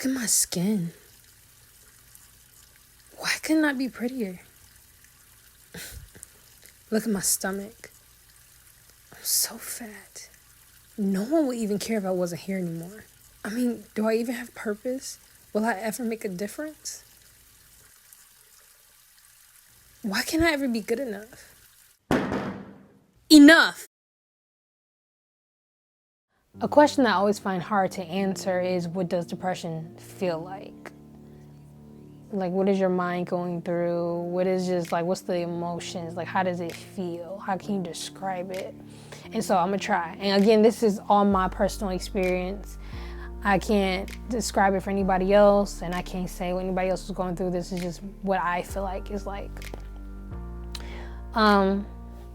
Look at my skin. Why couldn't I be prettier? Look at my stomach. I'm so fat. No one would even care if I wasn't here anymore. I mean, do I even have purpose? Will I ever make a difference? Why can't I ever be good enough? Enough! A question I always find hard to answer is, what does depression feel like? Like, what is your mind going through? What is just like, what's the emotions? Like, how does it feel? How can you describe it? And so I'm gonna try. And again, this is all my personal experience. I can't describe it for anybody else, and I can't say what anybody else is going through. This is just what I feel like is like.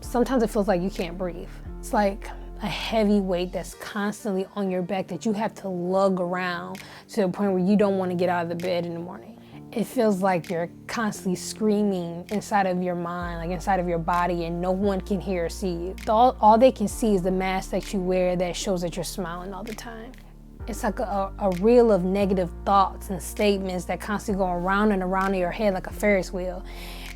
Sometimes it feels like you can't breathe. It's like a heavy weight that's constantly on your back that you have to lug around to the point where you don't want to get out of the bed in the morning. It feels like you're constantly screaming inside of your mind, like inside of your body, and no one can hear or see you. All they can see is the mask that you wear that shows that you're smiling all the time. It's like a reel of negative thoughts and statements that constantly go around and around in your head like a Ferris wheel.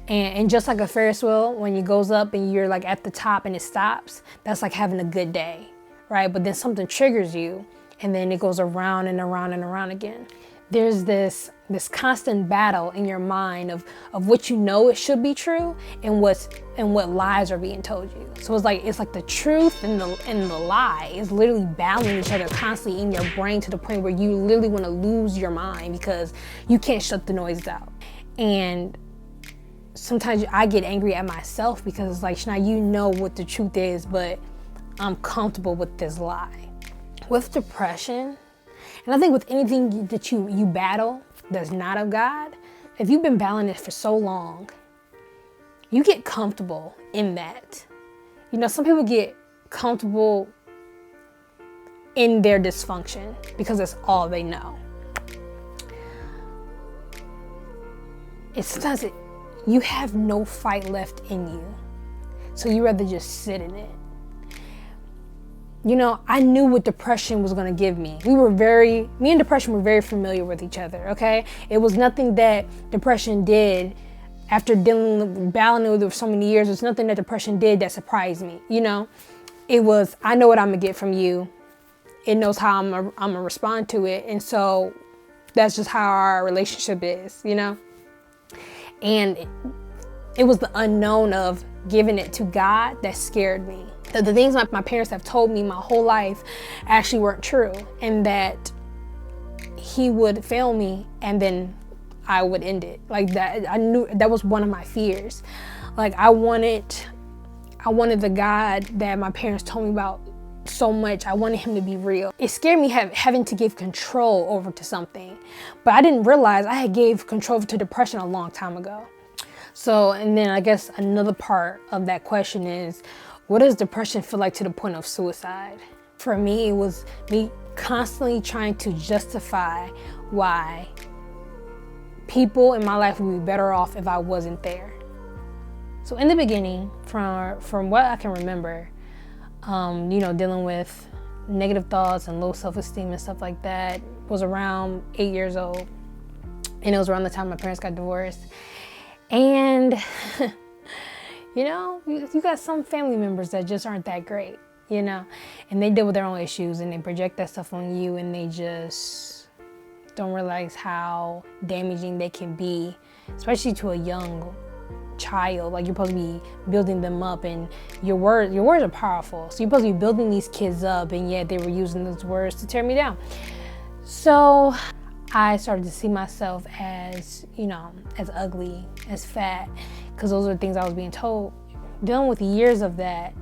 And just like a Ferris wheel, when it goes up and you're like at the top and it stops, that's like having a good day, right? But then something triggers you, and then it goes around and around and around again. There's this constant battle in your mind of what you know it should be true and what lies are being told you. So it's like the truth and the lie is literally battling each other constantly in your brain to the point where you literally want to lose your mind because you can't shut the noises out. And sometimes I get angry at myself because it's like, Shania, you know what the truth is, but I'm comfortable with this lie. With depression, and I think with anything that you battle that's not of God, if you've been battling it for so long, you get comfortable in that. You know, some people get comfortable in their dysfunction because that's all they know. You have no fight left in you, so you rather just sit in it. You know, I knew what depression was going to give me. Me and depression were very familiar with each other, okay? It was nothing that depression did after battling with it for so many years. There's nothing that depression did that surprised me, you know? It was, I know what I'm going to get from you. It knows how I'm going to respond to it. And so that's just how our relationship is, you know? And it was the unknown of giving it to God that scared me. The things my parents have told me my whole life actually weren't true, and that he would fail me and then I would end it. Like that, I knew that was one of my fears. Like I wanted the God that my parents told me about so much. I wanted him to be real. It scared me having to give control over to something, but I didn't realize I had gave control to depression a long time ago. So, and then I guess another part of that question is, what does depression feel like to the point of suicide? For me, it was me constantly trying to justify why people in my life would be better off if I wasn't there. So in the beginning, from what I can remember, you know, dealing with negative thoughts and low self-esteem and stuff like that, was around 8 years old. And it was around the time my parents got divorced. And you know, you got some family members that just aren't that great, you know, and they deal with their own issues and they project that stuff on you, and they just don't realize how damaging they can be, especially to a young child. Like, you're supposed to be building them up, and your words are powerful. So you're supposed to be building these kids up, and yet they were using those words to tear me down. So I started to see myself as, you know, as ugly, as fat, because those are the things I was being told. Dealing with years of that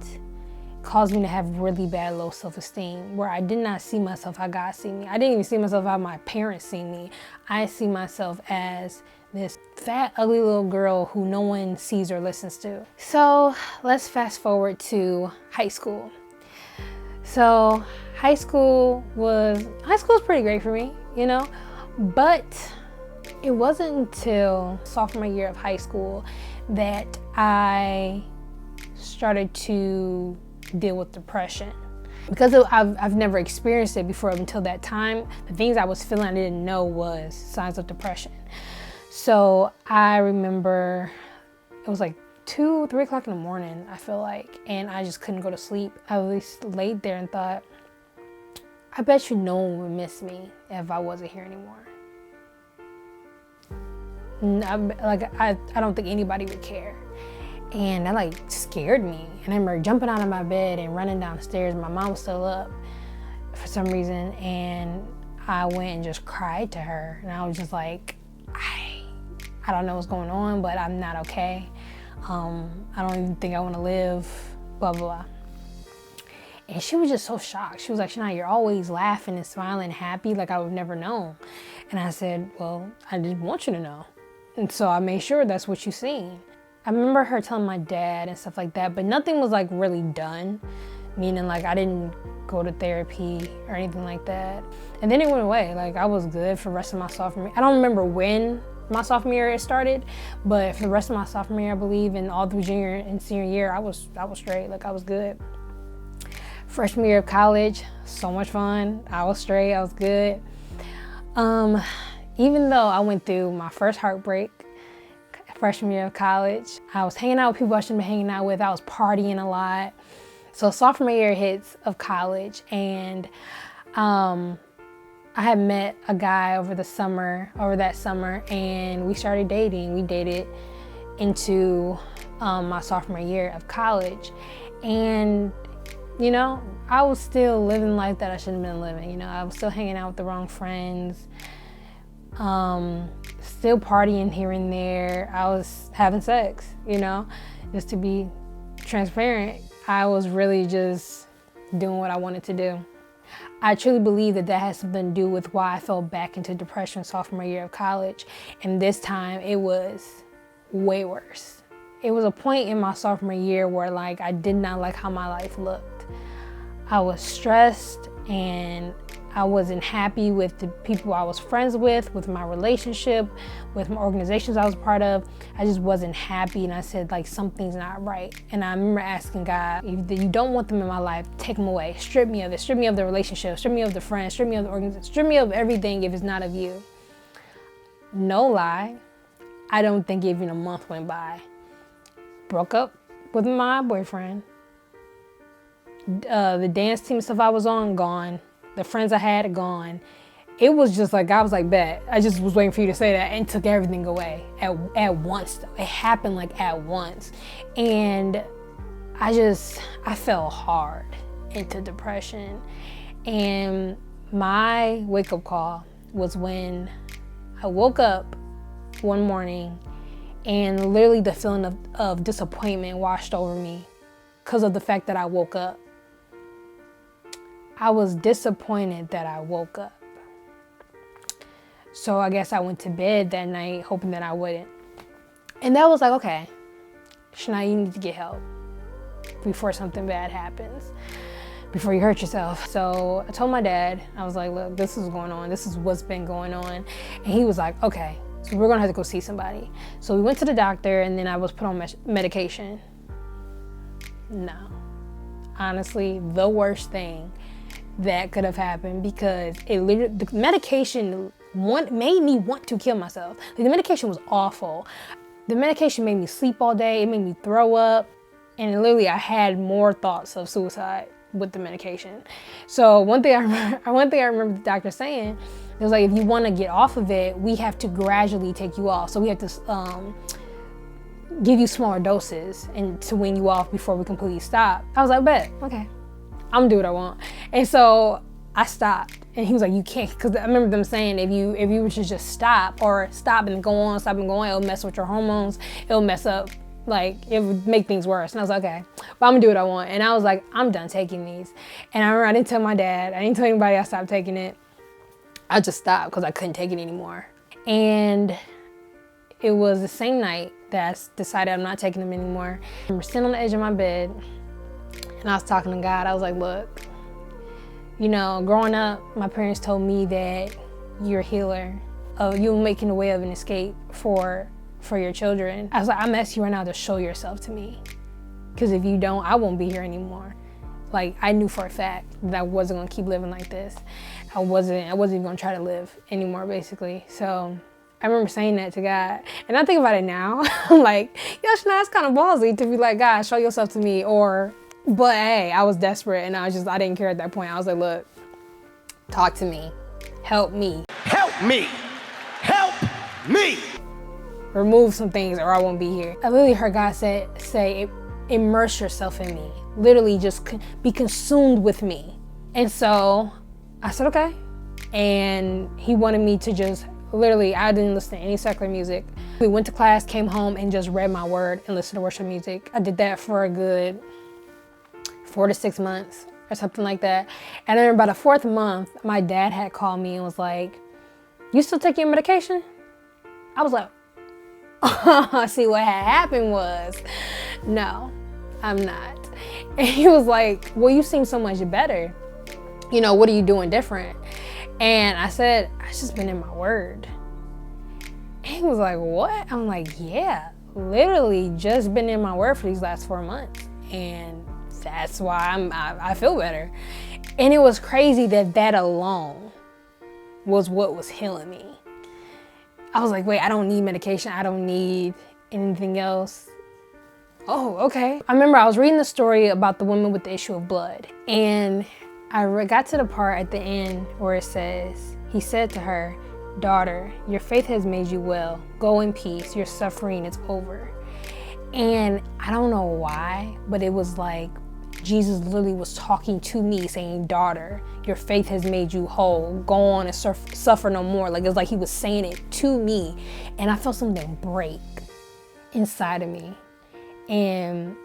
caused me to have really bad low self-esteem, where I did not see myself how God see me. I didn't even see myself how my parents see me. I see myself as this fat, ugly little girl who no one sees or listens to. So let's fast forward to high school. So high school was pretty great for me, you know, but it wasn't until sophomore year of high school that I started to deal with depression. Because I've never experienced it before until that time, the things I was feeling I didn't know was signs of depression. So I remember it was like 2, 3 o'clock in the morning, I feel like, and I just couldn't go to sleep. I at least laid there and thought, I bet you no one would miss me if I wasn't here anymore. I don't think anybody would care. And that like scared me. And I remember jumping out of my bed and running downstairs. My mom was still up for some reason. And I went and just cried to her. And I was just like, I don't know what's going on, but I'm not okay. I don't even think I want to live, blah, blah, blah. And she was just so shocked. She was like, Shania, you're always laughing and smiling and happy like I would never know. And I said, well, I didn't want you to know. And so I made sure that's what you seen. I remember her telling my dad and stuff like that, but nothing was like really done. Meaning like I didn't go to therapy or anything like that. And then it went away. Like I was good for the rest of my sophomore year. I don't remember when my sophomore year it started, but for the rest of my sophomore year, I believe, and all through junior and senior year, I was straight. Like I was good. Freshman year of college, so much fun. I was straight. I was good. Even though I went through my first heartbreak freshman year of college, I was hanging out with people I shouldn't be hanging out with. I was partying a lot. So sophomore year hits of college, and I had met a guy over that summer, and we started dating. We dated into my sophomore year of college, and you know, I was still living life that I shouldn't have been living. You know, I was still hanging out with the wrong friends, still partying here and there. I was having sex, you know, just to be transparent. I was really just doing what I wanted to do. I truly believe that has something to do with why I fell back into depression sophomore year of college. And this time it was way worse. It was a point in my sophomore year where like I did not like how my life looked. I was stressed and I wasn't happy with the people I was friends with my relationship, with my organizations I was part of. I just wasn't happy, and I said like something's not right. And I remember asking God, if you don't want them in my life, take them away. Strip me of it. Strip me of the relationship. Strip me of the friends. Strip me of the organization. Strip me of everything if it's not of you. No lie, I don't think even a month went by. Broke up with my boyfriend. The dance team stuff I was on, gone. The friends I had, gone. It was just like, I was like, bet. I just was waiting for you to say that, and took everything away at once though. It happened like at once. And I fell hard into depression. And my wake-up call was when I woke up one morning and literally the feeling of disappointment washed over me because of the fact that I woke up. I was disappointed that I woke up. So I guess I went to bed that night hoping that I wouldn't. And that was like, okay, Shania, you need to get help before something bad happens, before you hurt yourself. So I told my dad, I was like, look, this is going on. This is what's been going on. And he was like, okay, so we're gonna have to go see somebody. So we went to the doctor, and then I was put on medication. No, honestly, the worst thing that could have happened, because the medication made me want to kill myself. Like, the medication was awful. The medication made me sleep all day. It made me throw up. And literally I had more thoughts of suicide with the medication. So one thing I remember the doctor saying, it was like, if you want to get off of it, we have to gradually take you off. So we have to give you smaller doses and to wean you off before we completely stop. I was like, bet, okay. I'm gonna do what I want. And so I stopped, and he was like, you can't, because I remember them saying if you were to just stop and go on, it'll mess with your hormones, it'll mess up, like it would make things worse. And I was like, okay, but I'm gonna do what I want. And I was like, I'm done taking these. And I remember I didn't tell my dad, I didn't tell anybody I stopped taking it. I just stopped because I couldn't take it anymore. And it was the same night that I decided I'm not taking them anymore. I remember sitting on the edge of my bed, and I was talking to God. I was like, look, you know, growing up, my parents told me that you're a healer. You're making a way of an escape for your children. I was like, I'm asking you right now to show yourself to me. Because if you don't, I won't be here anymore. Like, I knew for a fact that I wasn't gonna keep living like this. I wasn't even gonna try to live anymore, basically. So I remember saying that to God. And I think about it now, I'm like, yo, Shania, that's kind of ballsy to be like, God, show yourself to me. But hey, I was desperate and I didn't care at that point. I was like, look, talk to me, help me. Help me, help me. Remove some things or I won't be here. I literally heard God say, immerse yourself in me. Literally just be consumed with me. And so I said, okay. And he wanted me to just, literally, I didn't listen to any secular music. We went to class, came home, and just read my word and listened to worship music. I did that for a good 4 to 6 months or something like that. And then about the 4th month, my dad had called me and was like, you still take your medication? I was like, see, what had happened was, no, I'm not. And he was like, well, you seem so much better. You know, what are you doing different? And I said, I just been in my word. And he was like, what? I'm like, yeah, literally just been in my word for these last 4 months. And that's why I feel better. And it was crazy that alone was what was healing me. I was like, wait, I don't need medication. I don't need anything else. Oh, okay. I remember I was reading the story about the woman with the issue of blood. And I got to the part at the end where it says, he said to her, daughter, your faith has made you well. Go in peace. Your suffering is over. And I don't know why, but it was like Jesus literally was talking to me saying, daughter, your faith has made you whole. Go on and suffer no more. Like, it's like he was saying it to me. And I felt something break inside of me. And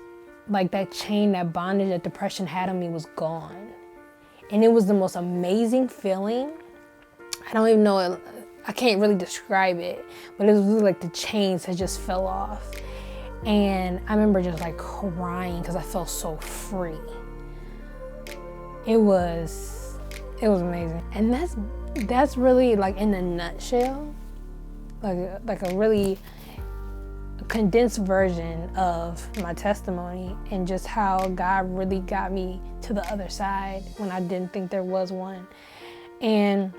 like that chain, that bondage that depression had on me was gone. And it was the most amazing feeling. I don't even know, I can't really describe it, but it was really like the chains had just fell off. And I remember just like crying because I felt so free. It was amazing. And that's really like in a nutshell, like a really condensed version of my testimony and just how God really got me to the other side when I didn't think there was one. And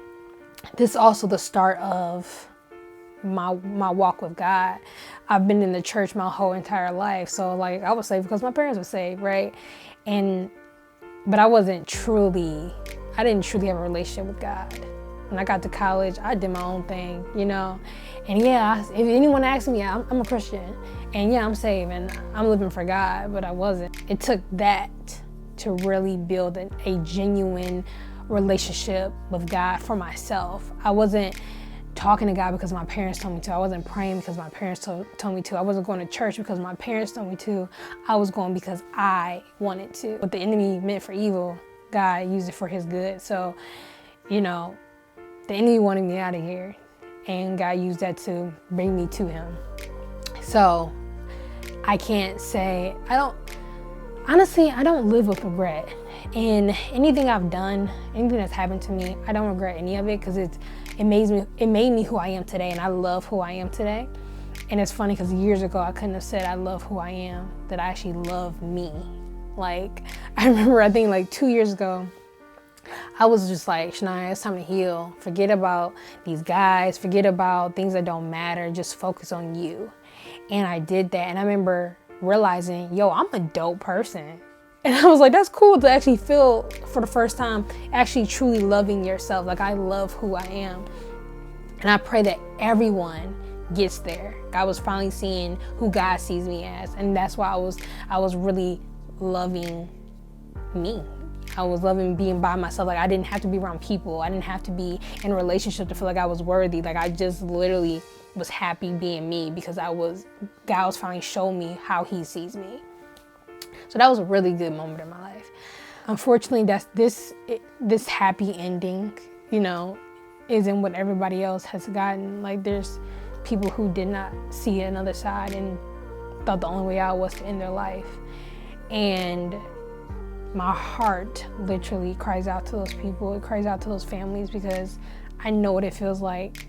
this is also the start of my walk with God. I've been in the church my whole entire life. So like I was saved because my parents were saved, right? But I didn't truly have a relationship with God. When I got to college, I did my own thing, you know? And yeah, if anyone asks me, I'm a Christian. And yeah, I'm saved and I'm living for God, but I wasn't. It took that to really build a genuine relationship with God for myself. I wasn't talking to God because my parents told me to. I wasn't praying because my parents told me to. I wasn't going to church because my parents told me to. I was going because I wanted to. What the enemy meant for evil, God used it for his good. So, you know, the enemy wanted me out of here and God used that to bring me to him. So I can't say, I don't live with regret. And anything I've done, anything that's happened to me, I don't regret any of it because it made me who I am today, and I love who I am today. And it's funny because years ago I couldn't have said I love who I am, that I actually love me. Like, I remember I think like 2 years ago, I was just like, Shania, it's time to heal. Forget about these guys, forget about things that don't matter, just focus on you. And I did that, and I remember realizing, yo, I'm a dope person. And I was like, that's cool to actually feel for the first time, actually truly loving yourself. Like, I love who I am. And I pray that everyone gets there. I was finally seeing who God sees me as. And that's why I was really loving me. I was loving being by myself. Like, I didn't have to be around people. I didn't have to be in a relationship to feel like I was worthy. Like, I just literally was happy being me because God was finally showing me how he sees me. So that was a really good moment in my life. Unfortunately, this happy ending, you know, isn't what everybody else has gotten. Like, there's people who did not see another side and thought the only way out was to end their life. And my heart literally cries out to those people. It cries out to those families because I know what it feels like.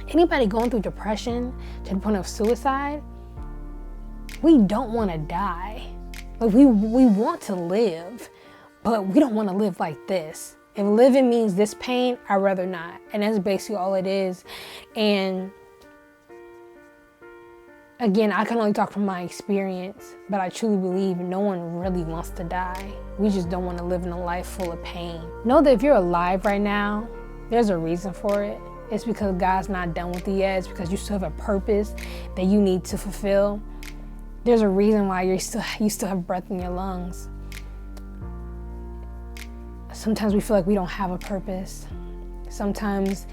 Anybody going through depression to the point of suicide, we don't want to die. Like we want to live, but we don't want to live like this. If living means this pain, I'd rather not. And that's basically all it is. And again, I can only talk from my experience, but I truly believe no one really wants to die. We just don't want to live in a life full of pain. Know that if you're alive right now, there's a reason for it. It's because God's not done with you yet. It's because you still have a purpose that you need to fulfill. There's a reason why you still have breath in your lungs. Sometimes we feel like we don't have a purpose. Sometimes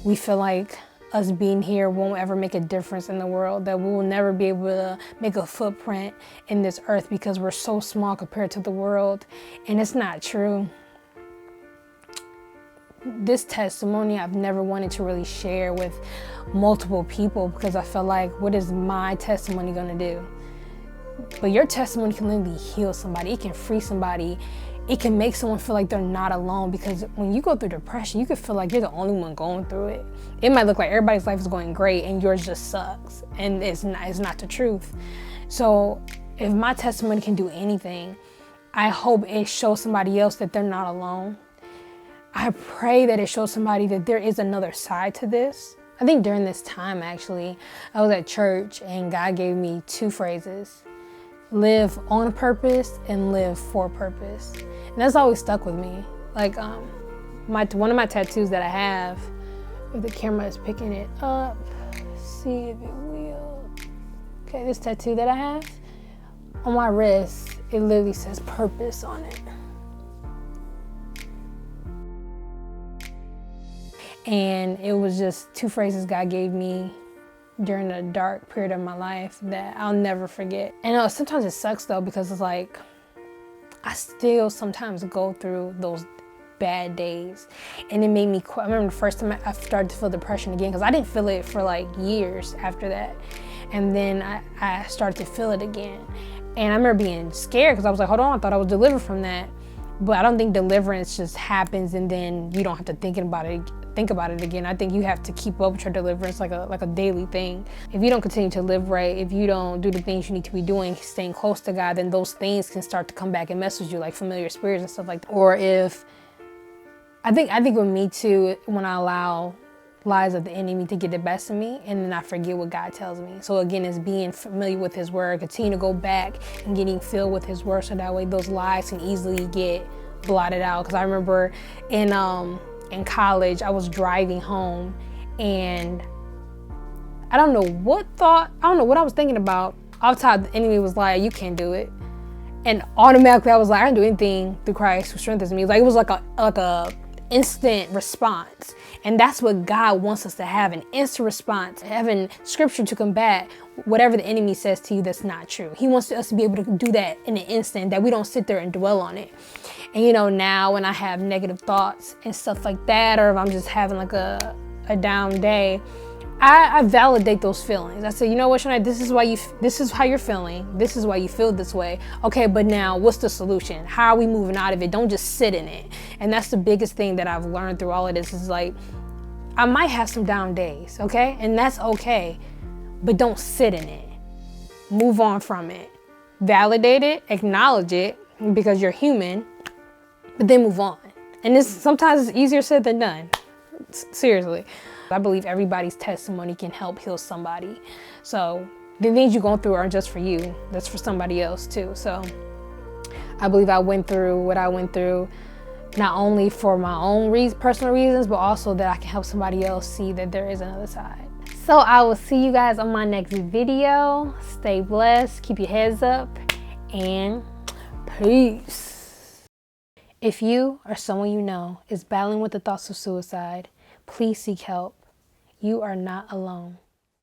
we feel like us being here won't ever make a difference in the world, that we will never be able to make a footprint in this earth because we're so small compared to the world. And it's not true. This testimony I've never wanted to really share with multiple people because I felt like, what is my testimony gonna do? But your testimony can literally heal somebody. It can free somebody. It can make someone feel like they're not alone, because when you go through depression, you can feel like you're the only one going through it. It might look like everybody's life is going great and yours just sucks, and it's not the truth. So if my testimony can do anything, I hope it shows somebody else that they're not alone. I pray that it shows somebody that there is another side to this. I think during this time, actually, I was at church and God gave me 2 phrases: live on purpose and live for purpose. And that's always stuck with me. Like one of my tattoos that I have, if the camera is picking it up, see if it will. Okay, this tattoo that I have on my wrist, it literally says purpose on it. And it was just 2 phrases God gave me during a dark period of my life that I'll never forget. And sometimes it sucks though, because it's like, I still sometimes go through those bad days. And it made me, I remember the first time I started to feel depression again, because I didn't feel it for like years after that. And then I started to feel it again. And I remember being scared because I was like, hold on, I thought I was delivered from that. But I don't think deliverance just happens and then you don't have to think about it again. I think you have to keep up with your deliverance like a daily thing. If you don't continue to live right, if you don't do the things you need to be doing, staying close to God, then those things can start to come back and mess with you, like familiar spirits and stuff like that. Or if, I think with me too, when I allow lies of the enemy to get the best of me, and then I forget what God tells me. So again, it's being familiar with his word, continue to go back and getting filled with his word, so that way those lies can easily get blotted out. Because I remember in college, I was driving home and I don't know what I was thinking about. Off top, the enemy was like, you can't do it. And automatically I was like, I can do anything through Christ who strengthens me. Like, it was like a instant response. And that's what God wants us to have, an instant response, having scripture to combat whatever the enemy says to you that's not true. He wants us to be able to do that in an instant, that we don't sit there and dwell on it. And now when I have negative thoughts and stuff like that, or if I'm just having like a down day, I validate those feelings. I say, you know what, Shanae, this is how you're feeling. This is why you feel this way. Okay, but now what's the solution? How are we moving out of it? Don't just sit in it. And that's the biggest thing that I've learned through all of this, is like, I might have some down days, okay? And that's okay, but don't sit in it. Move on from it. Validate it, acknowledge it, because you're human, but then move on. And sometimes it's easier said than done. Seriously. I believe everybody's testimony can help heal somebody. So the things you're going through aren't just for you, that's for somebody else too. So I believe I went through what I went through, not only for my own personal reasons, but also that I can help somebody else see that there is another side. So I will see you guys on my next video. Stay blessed, keep your heads up, and peace. If you or someone you know is battling with the thoughts of suicide, please seek help. You are not alone.